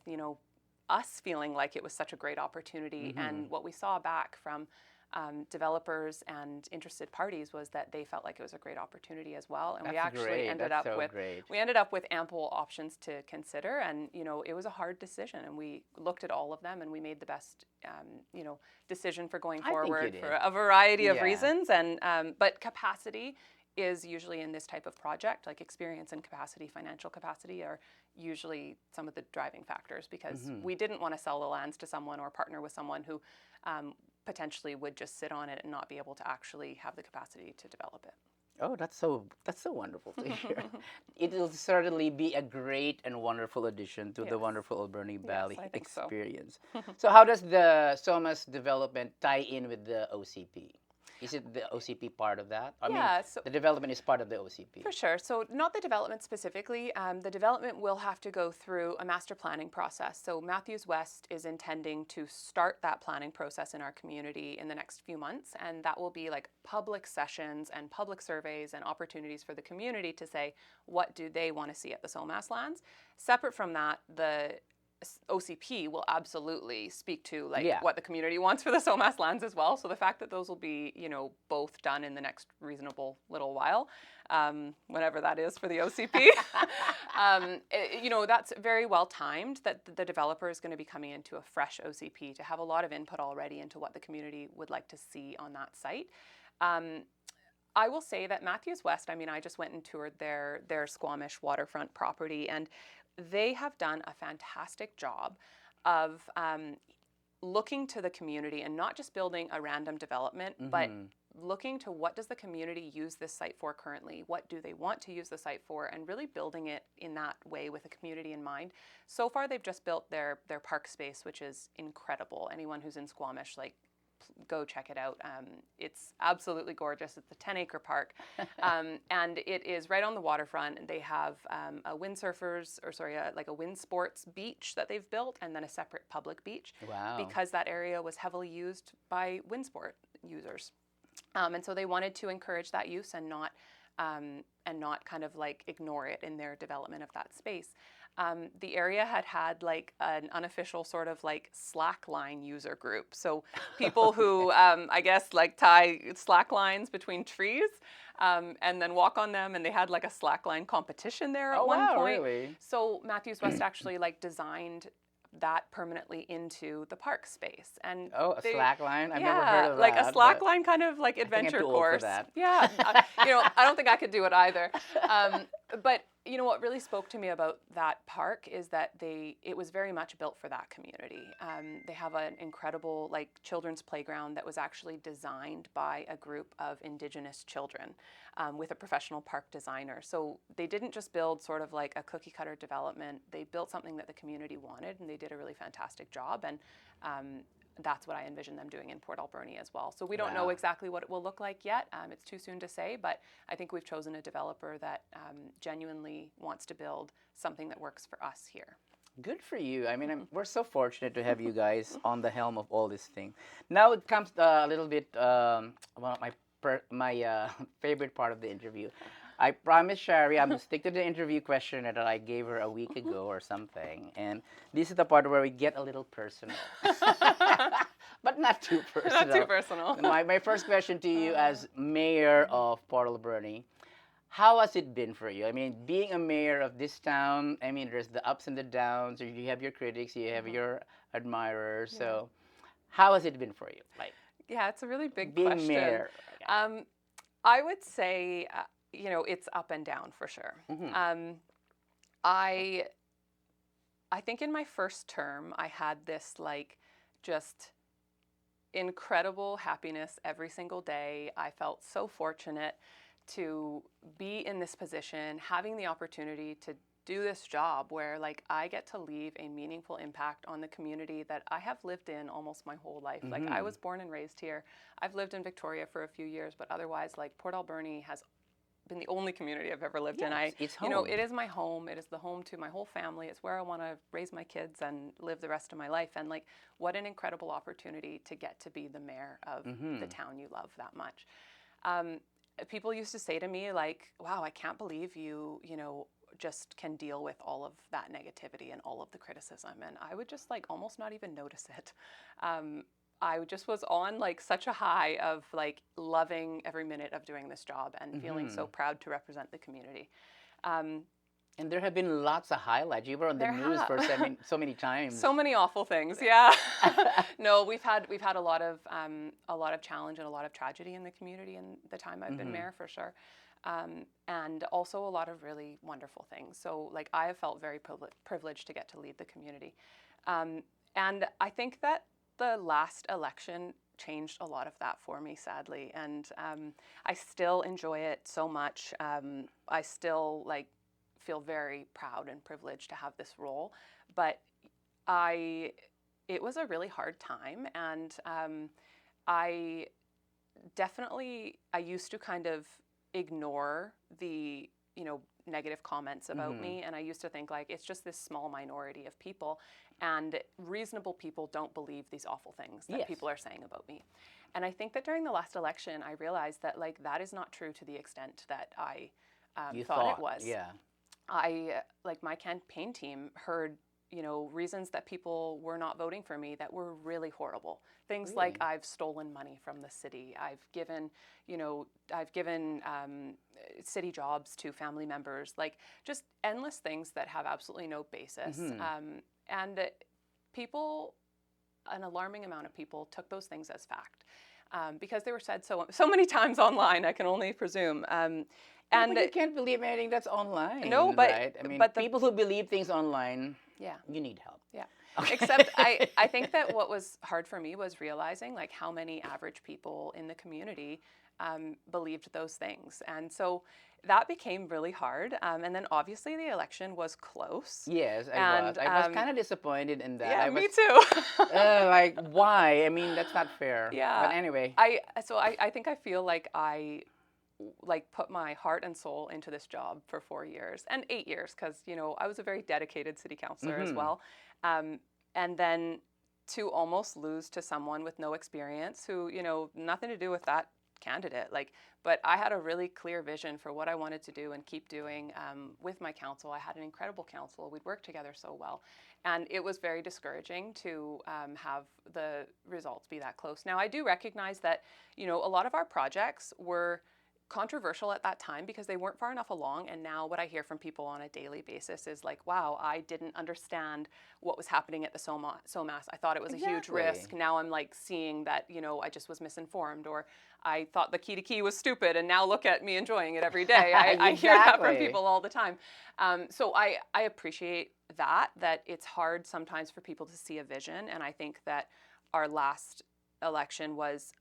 us feeling like it was such a great opportunity, and what we saw back from developers and interested parties was that they felt like it was a great opportunity as well, and we actually ended up with ample options to consider, and it was a hard decision, and we looked at all of them, and we made the best decision for going forward for a variety of reasons, and but capacity is usually in this type of project, like experience and capacity, financial capacity are usually some of the driving factors, because we didn't want to sell the lands to someone or partner with someone who potentially would just sit on it and not be able to actually have the capacity to develop it. Oh, that's so wonderful to hear. It will certainly be a great and wonderful addition to the Wonderful Alberni Valley Experience. So how does the SOMAS development tie in with the OCP? Is it the OCP part of that? I mean, so the development is part of the OCP. For sure. So not the development specifically. The development will have to go through a master planning process. So Matthews West is intending to start that planning process in our community in the next few months. And that will be like public sessions and public surveys and opportunities for the community to say, what do they want to see at the SOMAS lands? Separate from that, the OCP will absolutely speak to like Yeah. what the community wants for the SOMAS lands as well. So the fact that those will be, you know, both done in the next reasonable little while, whenever that is for the OCP, you know, that's very well timed that the developer is going to be coming into a fresh OCP to have a lot of input already into what the community would like to see on that site. I will say that Matthews West, I mean, I just went and toured their Squamish waterfront property, and they have done a fantastic job of looking to the community and not just building a random development, but looking to what does the community use this site for currently? What do they want to use the site for? And really building it in that way with the community in mind. So far, they've just built their park space, which is incredible. Anyone who's in Squamish, like, go check it out. It's absolutely gorgeous. It's a 10-acre park, and it is right on the waterfront. And they have a like a wind sports beach that they've built, and then a separate public beach. Wow. Because that area was heavily used by wind sport users, and so they wanted to encourage that use and not kind of like ignore it in their development of that space. The area had like an unofficial sort of like slackline user group. So people who, I guess, like tie slack lines between trees and then walk on them. And they had like a slackline competition there at one point. Really? So Matthews West actually like designed that permanently into the park space. And a slack line? I've never yeah, heard of like that. a slack line kind of like adventure too old course. for that. Yeah, you know, I don't think I could do it either. But you know what really spoke to me about that park is that it was very much built for that community. They have an incredible like children's playground that was actually designed by a group of Indigenous children with a professional park designer. So they didn't just build sort of like a cookie cutter development. They built something that the community wanted, and they did a really fantastic job. And that's what I envision them doing in Port Alberni as well. So we don't know exactly what it will look like yet. It's too soon to say, but I think we've chosen a developer that genuinely wants to build something that works for us here. Good for you. I mean, we're so fortunate to have you guys on the helm of all this thing. Now it comes a little bit, well, my favorite part of the interview. I promised Sharie I'm going to stick to the interview questionnaire that I gave her a week ago or something. And this is the part where we get a little personal. But not too personal. Not too personal. My first question to you as mayor of Port Alberni, how has it been for you? I mean, being a mayor of this town, I mean, there's the ups and the downs. You have your critics, you have your admirers. Yeah. So how has it been for you? Like, yeah, it's a really big being question. Mayor. I would say, you know, it's up and down for sure. I think in my first term, I had this like just incredible happiness every single day. I felt so fortunate to be in this position, having the opportunity to do this job where like I get to leave a meaningful impact on the community that I have lived in almost my whole life. Like I was born and raised here. I've lived in Victoria for a few years, but otherwise like Port Alberni has been the only community I've ever lived in. It's home. You know, it is my home. It is the home to my whole family. It's where I want to raise my kids and live the rest of my life. And like, what an incredible opportunity to get to be the mayor of the town you love that much. People used to say to me like, wow, I can't believe you know, just can deal with all of that negativity and all of the criticism. And I would just like almost not even notice it. I just was on like such a high of like loving every minute of doing this job and feeling so proud to represent the community. And there have been lots of highlights. You were on the news for so many times. So many awful things, yeah. No, we've had a lot of challenge and a lot of tragedy in the community in the time I've been mayor for sure. And also a lot of really wonderful things. So like I have felt very privileged to get to lead the community. And I think that the last election changed a lot of that for me, sadly. And I still enjoy it so much. I still like feel very proud and privileged to have this role. But it was a really hard time. And I used to kind of ignore the, you know, negative comments about me. And I used to think like, it's just this small minority of people and reasonable people don't believe these awful things that people are saying about me. And I think that during the last election, I realized that like, that is not true to the extent that I thought it was. Yeah. Like my campaign team heard, reasons that people were not voting for me that were really horrible. Things like Really? I've stolen money from the city. I've given city jobs to family members, like just endless things that have absolutely no basis. Mm-hmm. And people, an alarming amount of people took those things as fact because they were said so many times online, I can only presume. Yeah, but you can't believe anything that's No, online, but right? I mean, but the people who believe things online, yeah. you need help. Yeah. Okay. Except I think that what was hard for me was realizing like how many average people in the community believed those things. And so that became really hard. And then obviously the election was close. Yes, I was. And I was kind of disappointed in that. yeah, I was me too. like, why? I mean, that's not fair. But Yeah. anyway. I think I feel like I like put my heart and soul into this job for 4 years and 8 years because I was a very dedicated city councillor as Mm-hmm. well, and then to almost lose to someone with no experience who nothing to do with that candidate, like, but I had a really clear vision for what I wanted to do and keep doing with my council. I had an incredible council. We'd worked together so well, and it was very discouraging to have the results be that close. Now I do recognize that a lot of our projects were controversial at that time because they weren't far enough along, and now what I hear from people on a daily basis is like, wow, I didn't understand what was happening at the SOMAS. I thought it was a huge Exactly. risk. Now I'm like seeing that I just was misinformed, or I thought the key to key was stupid, and now look at me enjoying it every day. I hear that from Exactly. people all the time. So I appreciate that it's hard sometimes for people to see a vision, and I think that our last election was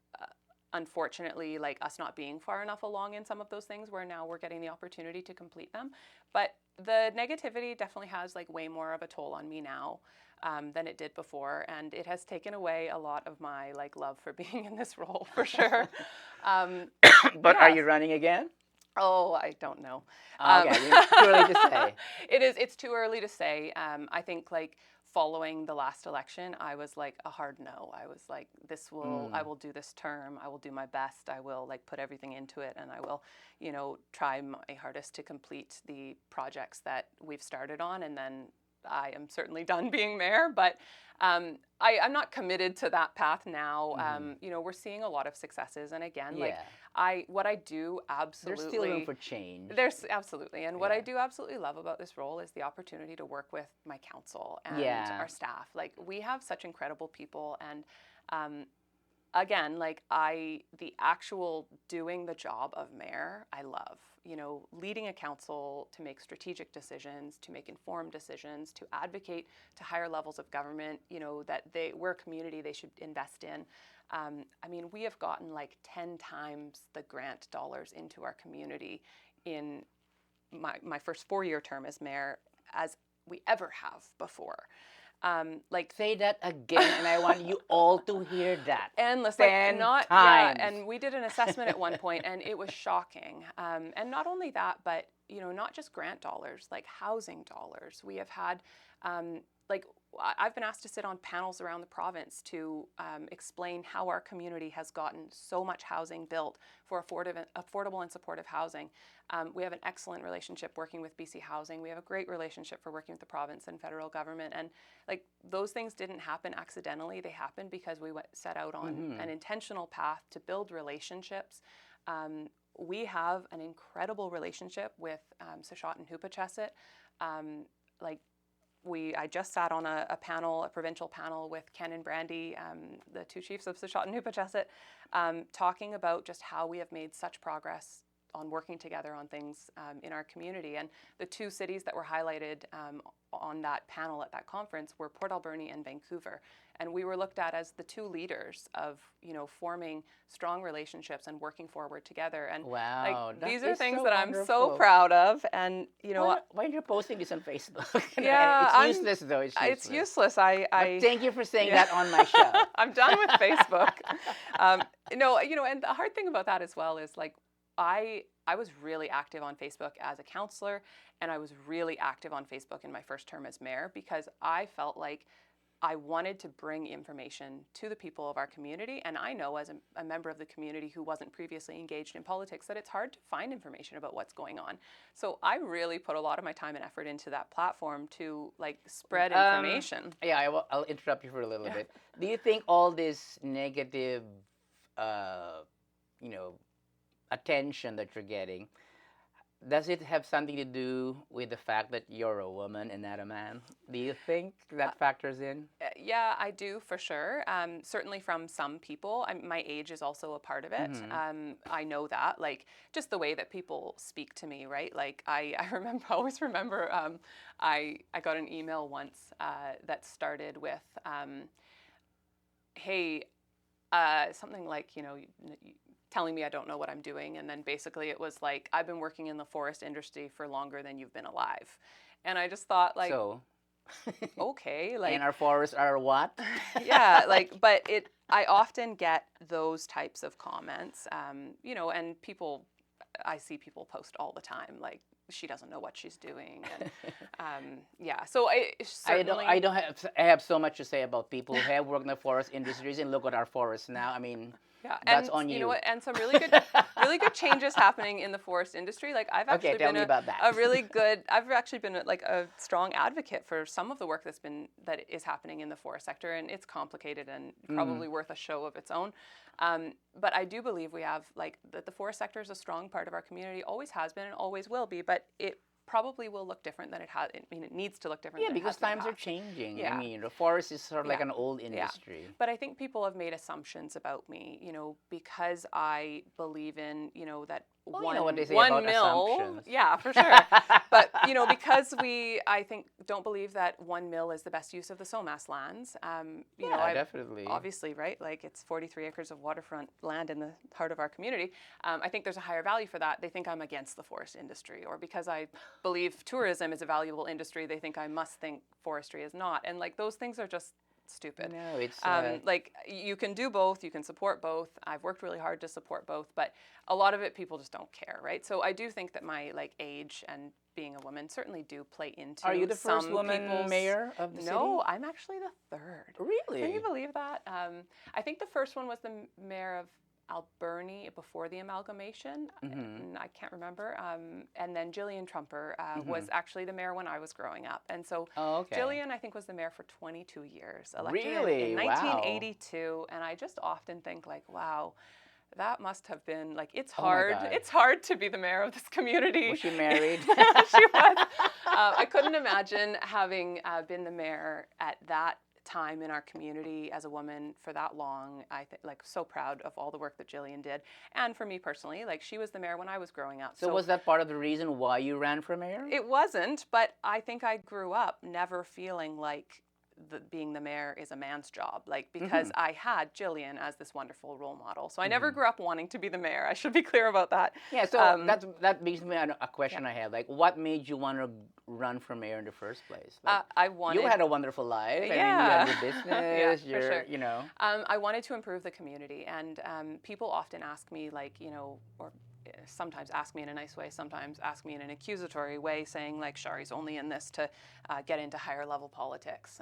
unfortunately, like us not being far enough along in some of those things where now we're getting the opportunity to complete them. But the negativity definitely has like way more of a toll on me now than it did before. And it has taken away a lot of my like love for being in this role for sure. But are Yeah. you running again? Oh, I don't know. Okay, it's too early to say. It's too early to say. I think like following the last election, I was like a hard no. I was like, I will do this term. I will do my best. I will like put everything into it, and I will, try my hardest to complete the projects that we've started on, and then I am certainly done being mayor, but I'm not committed to that path now. We're seeing a lot of successes, and again, like Yeah. what I do There's still room absolutely, for change. there's absolutely, and what I Yeah. do absolutely love about this role is the opportunity to work with my council and Yeah. our staff. Like we have such incredible people, and again, like the actual doing the job of mayor, I love. Leading a council to make strategic decisions, to make informed decisions, to advocate to higher levels of government, that we're a community they should invest in. I mean, we have gotten like 10 times the grant dollars into our community in my first 4-year term as mayor as we ever have before. Like Say that again, and I want you all to hear that. endless, like 10 not times. yeah. And we did an assessment at one point, and it was shocking. And not only that, but not just grant dollars, like housing dollars. We have had like I've been asked to sit on panels around the province to explain how our community has gotten so much housing built for affordable and supportive housing. We have an excellent relationship working with BC Housing. We have a great relationship for working with the province and federal government. And like those things didn't happen accidentally. They happened because we set out on an intentional path to build relationships. We have an incredible relationship with Sechot and Hoopachesit. Like I just sat on a provincial panel with Ken and Brandy, the two chiefs of Sechot and Hoopachesit, talking about just how we have made such progress on working together on things in our community. And the two cities that were highlighted on that panel at that conference were Port Alberni and Vancouver. And we were looked at as the two leaders of, forming strong relationships and working forward together. And Wow, like that these are is things so that I'm so wonderful. proud of. And Why aren't you posting this on Facebook? yeah, It's useless though. It's useless. it's useless. I But thank you for saying yeah. that on my show. I'm done with Facebook. And the hard thing about that as well is like I was really active on Facebook as a counselor, and I was really active on Facebook in my first term as mayor because I felt like I wanted to bring information to the people of our community. And I know as a member of the community who wasn't previously engaged in politics that it's hard to find information about what's going on. So I really put a lot of my time and effort into that platform to like spread information. Yeah, I'll interrupt you for a little bit. Do you think all this negative, you know, attention that you're getting, does it have something to do with the fact that you're a woman and not a man? Do you think that factors in? Yeah, I do for sure. Certainly from some people. My age is also a part of it. I know that, like, just the way that people speak to me, right? Like, I remember, I always remember, I got an email once that started with, hey, something like, you know, telling me I don't know what I'm doing. And then basically it was like, I've been working in the forest industry for longer than you've been alive. And I just thought, like, So, okay, like, and our forests are what? yeah, like, but I often get those types of comments, you know, and people, I see people post all the time, like, she doesn't know what she's doing. And, yeah, so certainly. I have so much to say about people who have worked in the forest industries and look at our forests now. I mean, yeah, that's and on you. You know what? And some really good changes happening in the forest industry. Like I've actually tell been me about that. I've actually been like a strong advocate for some of the work that is happening in the forest sector, and it's complicated and probably worth a show of its own. But I do believe we have like that the forest sector is a strong part of our community, always has been and always will be. But it probably will look different than it has. I mean, it needs to look different. Yeah, than because it has in the times are past. changing. Yeah. I mean, the forest is sort of like an old industry. But I think people have made assumptions about me, you know, because I believe in, you know, that You know what they say one about mill. assumptions. Yeah, for sure. But, you know, because I think, don't believe that one mill is the best use of the SOMAS lands. You know, definitely. Obviously, right? Like it's 43 acres of waterfront land in the heart of our community. I think there's a higher value for that. They think I'm against the forest industry, or because I believe tourism is a valuable industry, they think I must think forestry is not. And like those things are just stupid. No, it's like you can do both, you can support both. I've worked really hard to support both, but a lot of it people just don't care, right? So I do think that my like age and being a woman certainly do play into. Are you the first some woman mayor of the city? No, I'm actually the third. Really? Can you believe that? I think the first one was the mayor of Alberni before the amalgamation. I can't remember. And then Jillian Trumper was actually the mayor when I was growing up. And so Jillian, I think, was the mayor for 22 years. Elected in 1982. And I just often think like, wow, that must have been like, it's hard. It's hard to be the mayor of this community. Was she married? She was. I couldn't imagine having been the mayor at that time in our community as a woman for that long. I think like so proud of all the work that Jillian did, and for me personally, like she was the mayor when I was growing up. So was that part of the reason why you ran for mayor? It wasn't, but I think I grew up never feeling like being the mayor is a man's job, like because I had Jillian as this wonderful role model. So I never grew up wanting to be the mayor. I should be clear about that. Yeah, so that brings me a question I have. Like, what made you want to run for mayor in the first place? Like, I wanted. You had a wonderful life. Yeah. I mean, you had your business. For sure. You know. I wanted to improve the community, and people often ask me, like, you know, or sometimes ask me in a nice way, sometimes ask me in an accusatory way, saying like Sharie's only in this to get into higher level politics.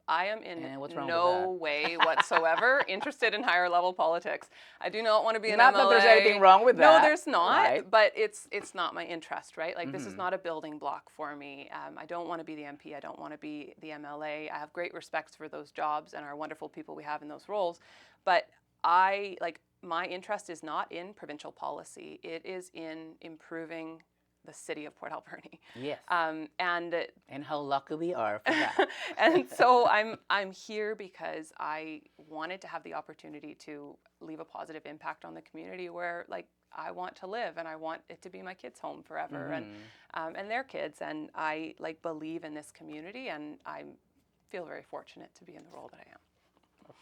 I am in no way whatsoever interested in higher level politics. I do not want to be an MLA. Not that there's anything wrong with that. No, there's not, right? But it's not my interest, right? Like this is not a building block for me. I don't want to be the MP. I don't want to be the MLA. I have great respect for those jobs and our wonderful people we have in those roles, but my interest is not in provincial policy. It is in improving the city of Port Alberni. Yes. And how lucky we are for that. and so I'm here because I wanted to have the opportunity to leave a positive impact on the community where like I want to live, and I want it to be my kids' home forever, and their kids, and I like believe in this community, and I feel very fortunate to be in the role that I am.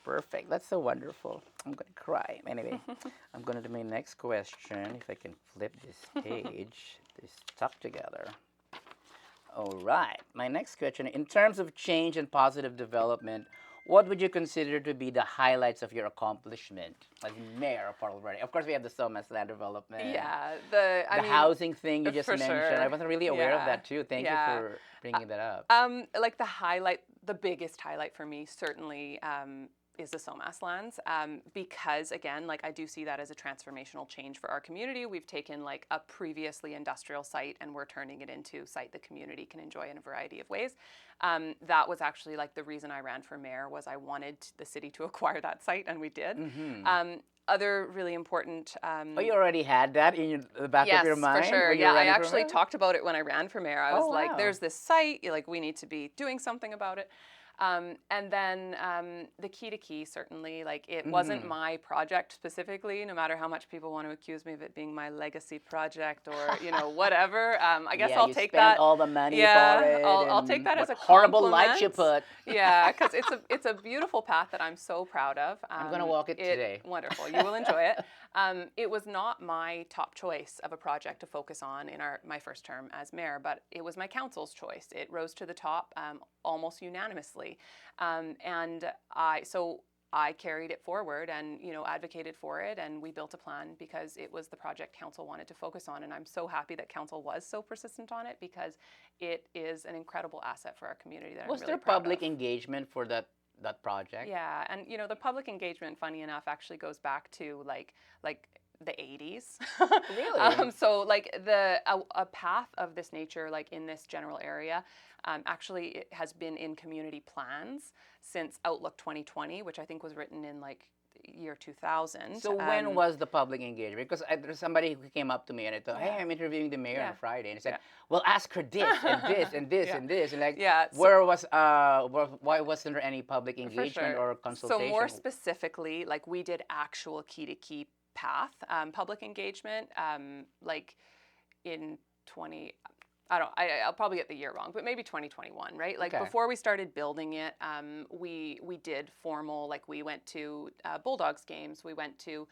Perfect. That's so wonderful. I'm going to cry. Anyway, I'm going to do my next question. If I can flip this page, they're stuck together. All right. My next question. In terms of change and positive development, what would you consider to be the highlights of your accomplishment as mayor of Port Alberni? Of course, we have the SOMAS land development. Yeah. The housing thing you just for mentioned. sure. I wasn't really aware of that too. Thank you for bringing that up. Like the the biggest highlight for me certainly is the SOMAS lands, because again, like I do see that as a transformational change for our community. We've taken like a previously industrial site and we're turning it into a site the community can enjoy in a variety of ways. That was actually like the reason I ran for mayor, was I wanted the city to acquire that site, and we did. Other really important. Oh, you already had that in the back of your mind? Yes, for sure. When you were Yeah, I running for actually mayor? talked about it when I ran for mayor. I was Oh, like, wow. there's this site, like we need to be doing something about it. And then the key to key, certainly, like it wasn't my project specifically, no matter how much people want to accuse me of it being my legacy project or, you know, whatever. I guess Yeah, I'll you take spent that. all the money Yeah, for it. I'll take that what as a horrible compliment. lights you put. Yeah, because it's a beautiful path that I'm so proud of. I'm gonna walk it today. Wonderful, you will enjoy it. It was not my top choice of a project to focus on in my first term as mayor, but it was my council's choice. It rose to the top almost unanimously, and I carried it forward and, you know, advocated for it, and we built a plan because it was the project council wanted to focus on, and I'm so happy that council was so persistent on it because it is an incredible asset for our community that Was I'm there really proud public of. engagement for that project? Yeah, and you know, the public engagement, funny enough, actually goes back to like the 80s. Really? So like a path of this nature, like in this general area, actually it has been in community plans since Outlook 2020, which I think was written in like year 2000. So when was the public engagement? Because there's somebody who came up to me and I thought, hey, I'm interviewing the mayor on a Friday, and he said, well, ask her this and this and this and this, and like, where was why wasn't there any public engagement or consultation? So more specifically, like we did actual key to key path public engagement, like in 20. I'll probably get the year wrong, but maybe 2021, right? Like before we started building it, we did formal, like we went to Bulldogs games, we went to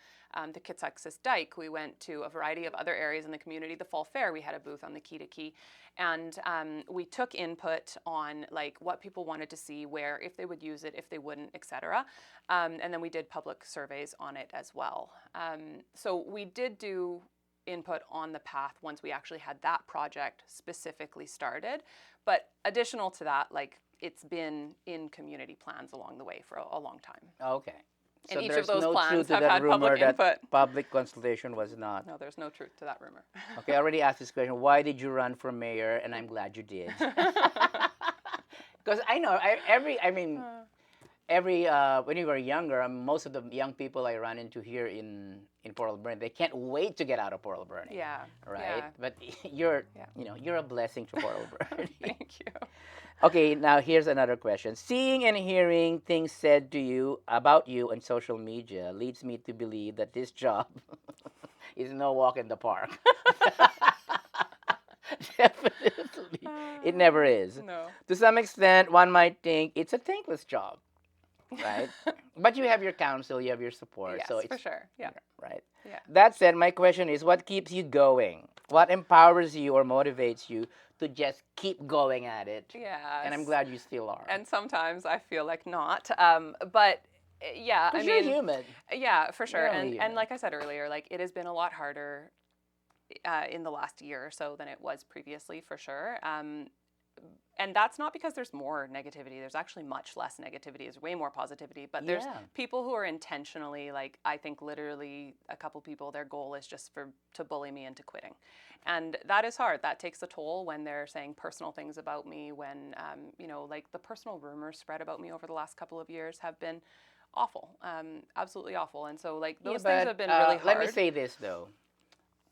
the Kitsaxis Dike, we went to a variety of other areas in the community. The Fall Fair, we had a booth on the Key to Key, and we took input on like what people wanted to see, where, if they would use it, if they wouldn't, etc. And then we did public surveys on it as well. So we did do input on the path once we actually had that project specifically started. But additional to that, like it's been in community plans along the way for a long time. Okay. And so each there's of those no plans truth to have that had rumor public that input. public consultation was not. No, there's no truth to that rumor. Okay, I already asked this question. Why did you run for mayor? And I'm glad you did. Because I know when you were younger, most of the young people I run into here in Port Alberni, they can't wait to get out of Port Alberni. Yeah. Right. Yeah. But you're a blessing to Port Alberni. Thank you. Okay, now here's another question. Seeing and hearing things said to you about you on social media leads me to believe that this job is no walk in the park. Definitely. It never is. No. To some extent, one might think it's a thankless job, right? But you have your counsel, you have your support. Yes, so it's for sure. Yeah. Right. Yeah. That said, my question is, what keeps you going? What empowers you or motivates you to just keep going at it? Yeah. And I'm glad you still are. And sometimes I feel like not. But yeah, I mean, you're human. Yeah, for sure. You're only And human. like I said earlier, like it has been a lot harder in the last year or so than it was previously, for sure. And that's not because there's more negativity. There's actually much less negativity. There's way more positivity. But there's people who are intentionally, like, I think literally a couple people, their goal is just to bully me into quitting. And that is hard. That takes a toll when they're saying personal things about me, when, like the personal rumors spread about me over the last couple of years have been awful, absolutely awful. And so, like, those things have been really hard. Let me say this, though.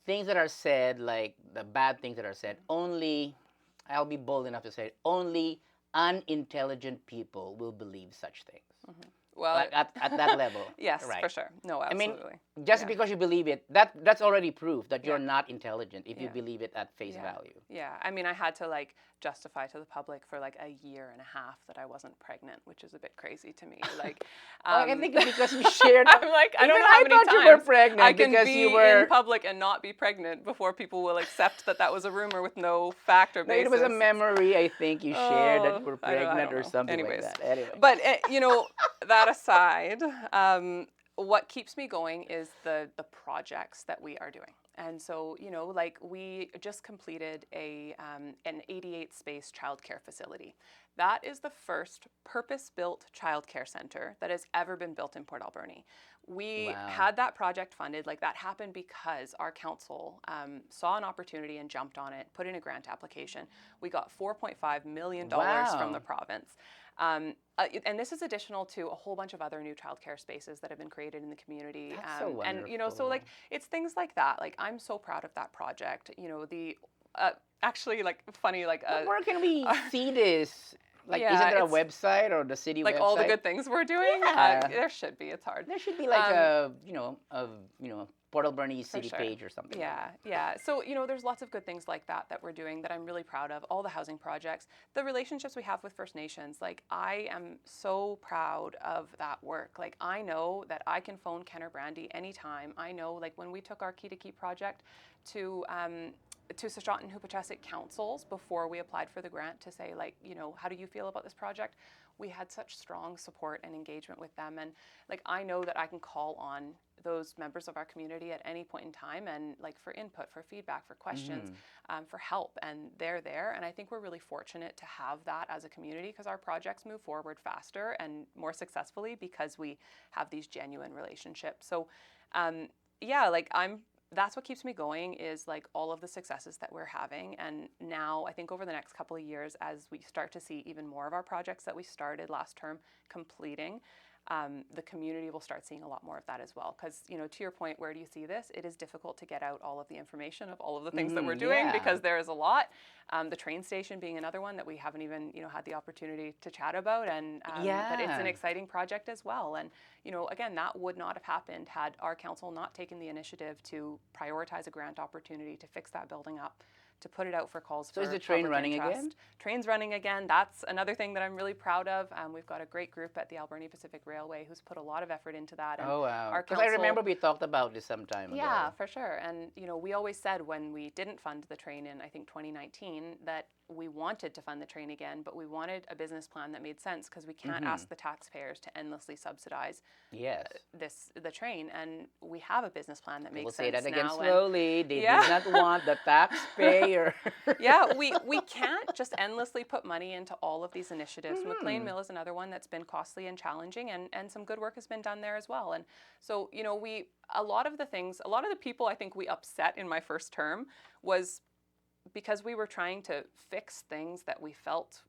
Things that are said, like the bad things that are said, I'll be bold enough to say, only unintelligent people will believe such things. Mm-hmm. Well, like at that level. Yes, right. for sure. No, absolutely. I mean, just because you believe it, that's already proof that you're not intelligent if you believe it at face value. Yeah, I mean, I had to like justify to the public for like a year and a half that I wasn't pregnant, which is a bit crazy to me. Like, I think because you shared. I'm like, I don't know how many thought times you were pregnant I can because be you were in public and not be pregnant before people will accept that was a rumor with no fact or basis. No, it was a memory. I think you shared that you were I don't pregnant or know. something Anyways. like that. Anyway. But that aside, what keeps me going is the projects that we are doing. And so, you know, like we just completed an 88 space childcare facility. That is the first purpose-built childcare center that has ever been built in Port Alberni. We Wow. had that project funded. Like that happened because our council saw an opportunity and jumped on it, put in a grant application. We got $4.5 million from the Wow. province. And this is additional to a whole bunch of other new childcare spaces that have been created in the community. That's so And, you know, so like wonderful. it's things like that. Like I'm so proud of that project. You know, actually like funny, like, But where can we see this? Like, isn't yeah, there a it's website or the city like all the website? good things we're doing. Yeah. There should be. It's hard. There should be like Um, a Port Alberni For city sure. page or something like Yeah, that. yeah. So, you know, there's lots of good things like that we're doing that I'm really proud of. All the housing projects, the relationships we have with First Nations. Like, I am so proud of that work. Like, I know that I can phone Kenner Brandy anytime. I know, like, when we took our Key to Key project to Sashant and Hupachesik councils before we applied for the grant to say, like, you know, how do you feel about this project? We had such strong support and engagement with them. And like, I know that I can call on those members of our community at any point in time and like for input, for feedback, for questions, for help. And they're there. And I think we're really fortunate to have that as a community because our projects move forward faster and more successfully because we have these genuine relationships. So, yeah, like that's what keeps me going is like all of the successes that we're having. And now I think over the next couple of years, as we start to see even more of our projects that we started last term completing, the community will start seeing a lot more of that as well. Because, you know, to your point, where do you see this? It is difficult to get out all of the information of all of the things that we're doing Yeah. because there is a lot. The train station being another one that we haven't even, you know, had the opportunity to chat about. And but it's an Yeah. exciting project as well. And, you know, again, that would not have happened had our council not taken the initiative to prioritize a grant opportunity to fix that building up, to put it out for calls So for is the train public running interest. again? Train's running again. That's another thing that I'm really proud of. We've got a great group at the Alberni Pacific Railway who's put a lot of effort into that. And Oh wow. our Because I council, remember we talked about this some time yeah, ago. for sure. And, you know, we always said when we didn't fund the train in, I think, 2019, that we wanted to fund the train again, but we wanted a business plan that made sense because we can't ask the taxpayers to endlessly subsidize Yes. the train. And we have a business plan that We'll makes say sense that again now. slowly. They Yeah. did not want the taxpayer. Yeah, we can't just endlessly put money into all of these initiatives. McLean Mill is another one that's been costly and challenging, and some good work has been done there as well. And so, you know, a lot of the people I think we upset in my first term was because we were trying to fix things that we felt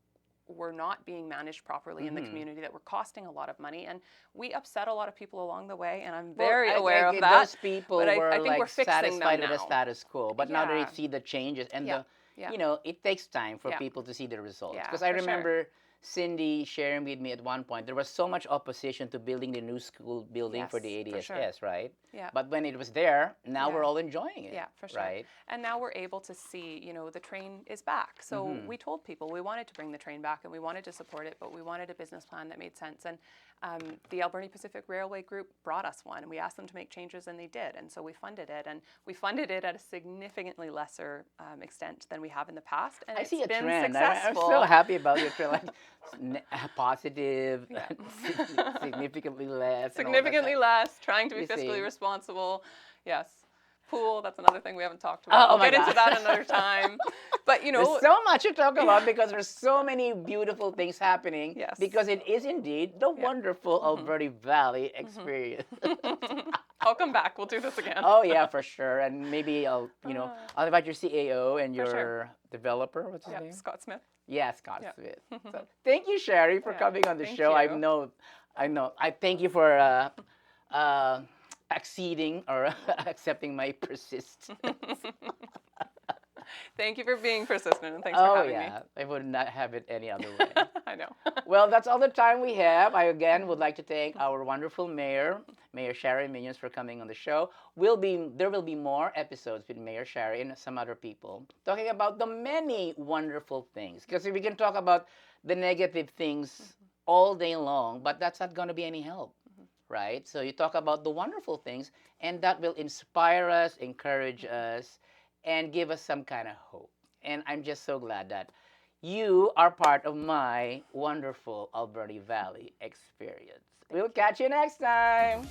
were not being managed properly in the community, that were costing a lot of money, and we upset a lot of people along the way, and I'm very aware of that. Those people But were I think we're like fixing them satisfied with the now. status quo, but now that they Yeah, see the changes and yeah, yeah, you know, it takes time for yeah, people to see the results. yeah, Because I for sure. remember Cindy sharing with me at one point, there was so much opposition to building the new school building for the Yes, for sure. ADSS, right? Yeah. But when it was there, now Yeah. we're all enjoying it. Yeah, for sure. Right? And now we're able to see, you know, the train is back. So we told people we wanted to bring the train back and we wanted to support it, but we wanted a business plan that made sense. And the Alberni Pacific Railway Group brought us one, and we asked them to make changes, and they did. And so we funded it, and we funded it at a significantly lesser extent than we have in the past. And I it's see a been trend. I'm successful. so happy about your trend. Like positive, Yeah. significantly less. and all that Significantly stuff. less, trying to be You fiscally see. responsible. Yes. Pool, that's another thing we haven't talked Oh, about. oh We'll my get into God. that another time. But, you know, There's so much to talk about because there's so many beautiful things happening. Yes. Because it is indeed the wonderful Alberni Valley Experience. I'll come back. We'll do this again. Oh yeah, for sure. And maybe I'll invite your CAO and For your sure. developer. What's his Yeah, name? Scott Smith. Yeah, Scott Yeah. Smith. So, thank you, Sharie, for Yeah, coming on the thank show. I you. know. I thank you for acceding or accepting my persistence. Thank you for being persistent, and thanks for Oh having yeah, I would not have it any other way. me. I know. Well, that's all the time we have. I again would like to thank our wonderful mayor, Mayor Sharie Minions, for coming on the show. There will be more episodes with Mayor Sharie and some other people talking about the many wonderful things. Because we can talk about the negative things all day long, but that's not going to be any help, right? So you talk about the wonderful things, and that will inspire us, encourage us, and give us some kind of hope. And I'm just so glad that you are part of my wonderful Alberni Valley experience. We'll catch you next time.